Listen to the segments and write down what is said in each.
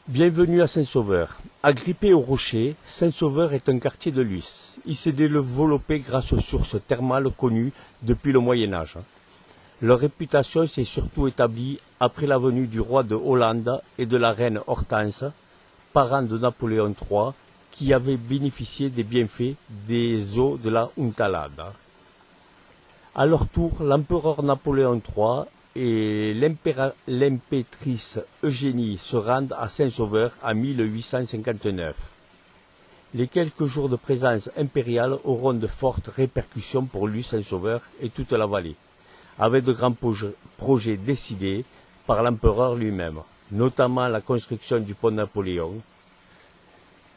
Bienvenue à Saint-Sauveur. Agrippé au rocher, Saint-Sauveur est un quartier de Luz. Il s'est développé grâce aux sources thermales connues depuis le Moyen-Âge. Leur réputation s'est surtout établie après la venue du roi de Hollande et de la reine Hortense, parent de Napoléon III, qui avait bénéficié des bienfaits des eaux de la Untalada. À leur tour, l'empereur Napoléon III et l'impératrice Eugénie se rendent à Saint-Sauveur en 1859. Les quelques jours de présence impériale auront de fortes répercussions pour lui, Saint-Sauveur, et toute la vallée, avec de grands projets décidés par l'empereur lui-même, notamment la construction du pont Napoléon,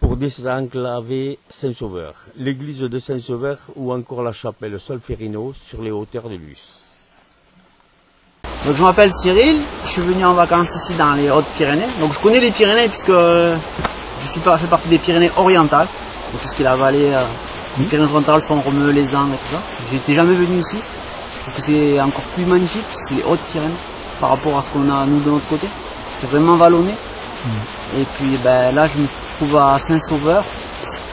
pour désenclaver Saint-Sauveur, l'église de Saint-Sauveur ou encore la chapelle Solferino sur les hauteurs de Luz. Donc je m'appelle Cyril, je suis venu en vacances ici dans les Hautes-Pyrénées. Donc je connais les Pyrénées puisque je fais partie des Pyrénées orientales. Donc tout ce qui est la vallée des Pyrénées orientales, Font-Romeu, les Angles et tout ça. J'étais jamais venu ici. Je trouve que c'est encore plus magnifique parce que c'est les Hautes-Pyrénées par rapport à ce qu'on a nous de notre côté. C'est vraiment vallonné. Et puis là je me trouve à Saint-Sauveur.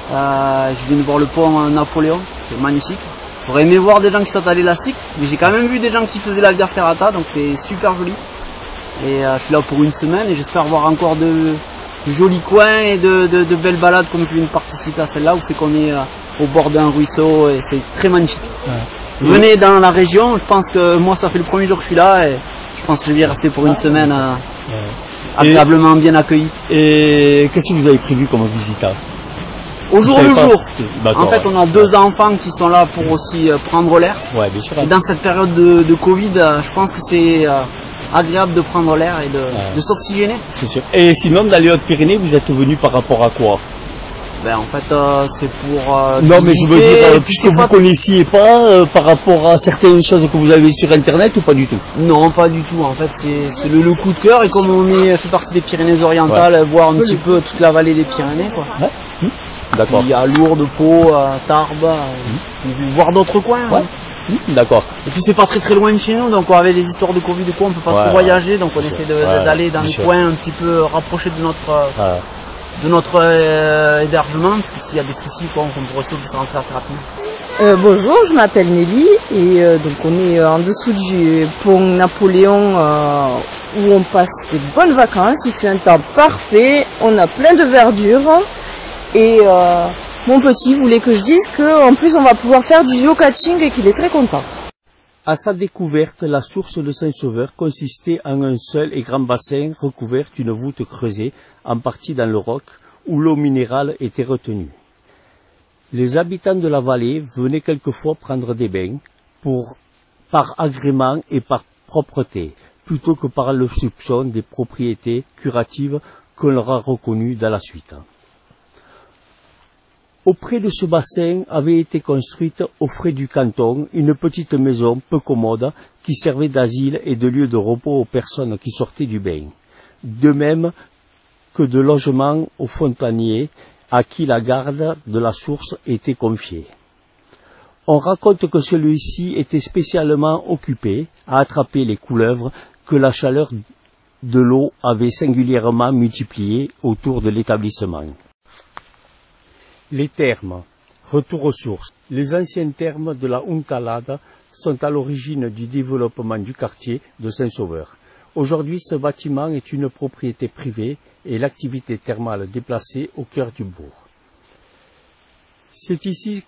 Je viens de voir le pont Napoléon, c'est magnifique. J'aurais aimé voir des gens qui sautent à l'élastique, mais j'ai quand même vu des gens qui faisaient la via ferrata, donc c'est super joli. Et je suis là pour une semaine et j'espère voir encore de jolis coins et de belles balades comme je viens de participer à celle-là, où c'est qu'on est au bord d'un ruisseau et c'est très magnifique. Ouais. Venez dans la région, je pense que moi ça fait le premier jour que je suis là et je pense que je vais rester pour une semaine agréablement bien accueilli. Et qu'est-ce que vous avez prévu comme visite? Au jour le jour. En fait, on a deux enfants qui sont là pour aussi prendre l'air. Ouais, bien sûr. Et dans cette période de Covid, je pense que c'est agréable de prendre l'air et de s'oxygéner. C'est sûr. Et sinon, dans les Hautes-Pyrénées, vous êtes venu par rapport à quoi? En fait, c'est pour... non, mais je veux dire, puisque vous ne connaissiez pas par rapport à certaines choses que vous avez sur Internet ou pas du tout? Non, pas du tout. En fait, c'est le coup de cœur. Et comme on fait partie des Pyrénées-Orientales, voir un petit peu toute la vallée des Pyrénées, quoi. Ouais. D'accord. Il y a Lourdes, Pau, Tarbes, voir d'autres coins. Ouais. D'accord. Et puis c'est pas très loin de chez nous, donc avec les histoires de Covid et quoi, on peut pas trop voyager, donc on essaie d'aller dans des coins un petit peu rapprochés de notre hébergement. S'il y a des soucis, quoi, on peut rester de rentrer assez rapidement. Bonjour, je m'appelle Nelly et donc on est en dessous du pont Napoléon où on passe de bonnes vacances. Il fait un temps parfait, on a plein de verdure et mon petit voulait que je dise qu'en plus on va pouvoir faire du geocaching et qu'il est très content. À sa découverte, la source de Saint-Sauveur consistait en un seul et grand bassin recouvert d'une voûte creusée, en partie dans le roc, où l'eau minérale était retenue. Les habitants de la vallée venaient quelquefois prendre des bains par agrément et par propreté, plutôt que par le soupçon des propriétés curatives qu'on leur a reconnues dans la suite. Auprès de ce bassin avait été construite, aux frais du canton, une petite maison peu commode qui servait d'asile et de lieu de repos aux personnes qui sortaient du bain. De même que de logement aux fontaniers à qui la garde de la source était confiée. On raconte que celui-ci était spécialement occupé à attraper les couleuvres que la chaleur de l'eau avait singulièrement multipliées autour de l'établissement. Les thermes, retour aux sources. Les anciens thermes de la Untalada sont à l'origine du développement du quartier de Saint-Sauveur. Aujourd'hui, ce bâtiment est une propriété privée et l'activité thermale déplacée au cœur du bourg. C'est ici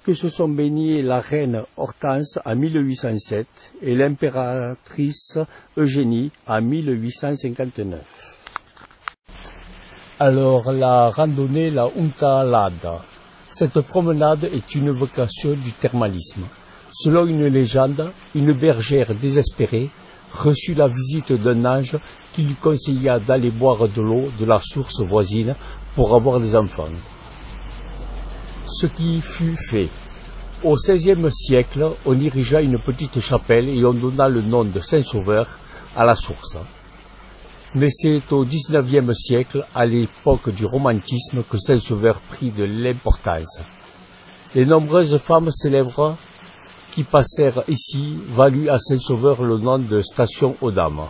que se sont baignés la reine Hortense en 1807 et l'impératrice Eugénie en 1859. Alors, la randonnée, la Untalada. Cette promenade est une vocation du thermalisme. Selon une légende, une bergère désespérée reçut la visite d'un ange qui lui conseilla d'aller boire de l'eau de la source voisine pour avoir des enfants. Ce qui fut fait. Au XVIe siècle, on érigea une petite chapelle et on donna le nom de Saint-Sauveur à la source. Mais c'est au XIXe siècle, à l'époque du romantisme, que Saint-Sauveur prit de l'importance. Les nombreuses femmes célèbres qui passèrent ici valut à Saint-Sauveur le nom de station aux dames.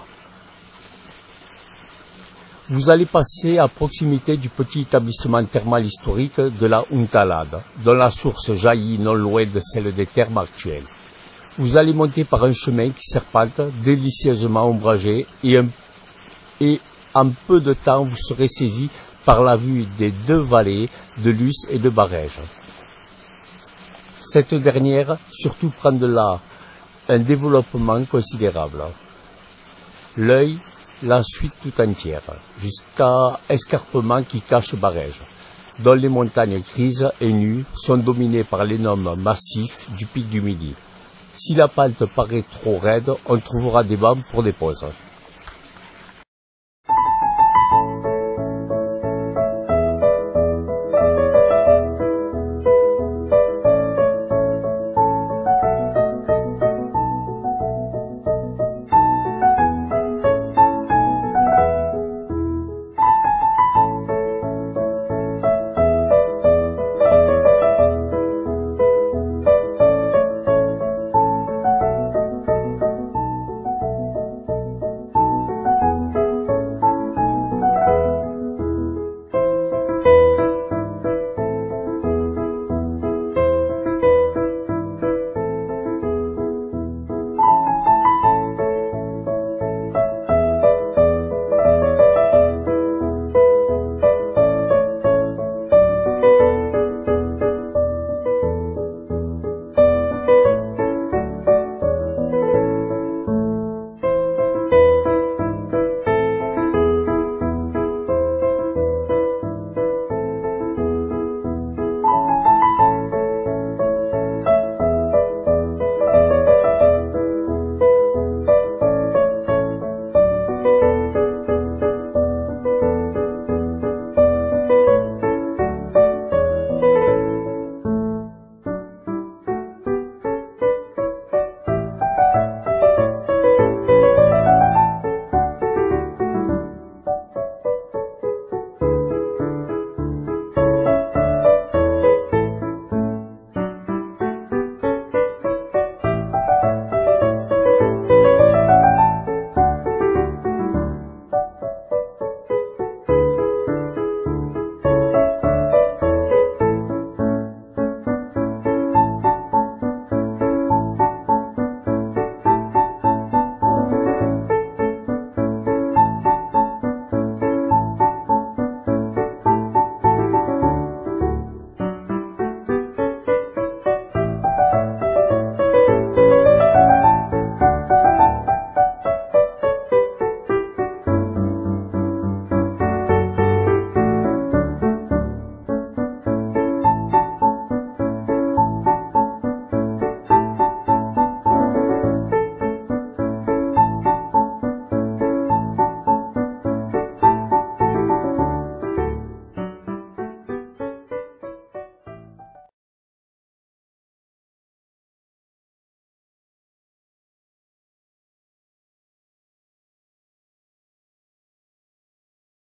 Vous allez passer à proximité du petit établissement thermal historique de la Huntalade, dont la source jaillit non loin de celle des thermes actuelles. Vous allez monter par un chemin qui serpente, délicieusement ombragé, et en peu de temps vous serez saisi par la vue des deux vallées de Luce et de Barège. Cette dernière surtout prend de là un développement considérable. L'œil la suite tout entière, jusqu'à escarpement qui cache Barège, dont les montagnes grises et nues sont dominées par l'énorme massif du pic du Midi. Si la pente paraît trop raide, on trouvera des bancs pour des pauses.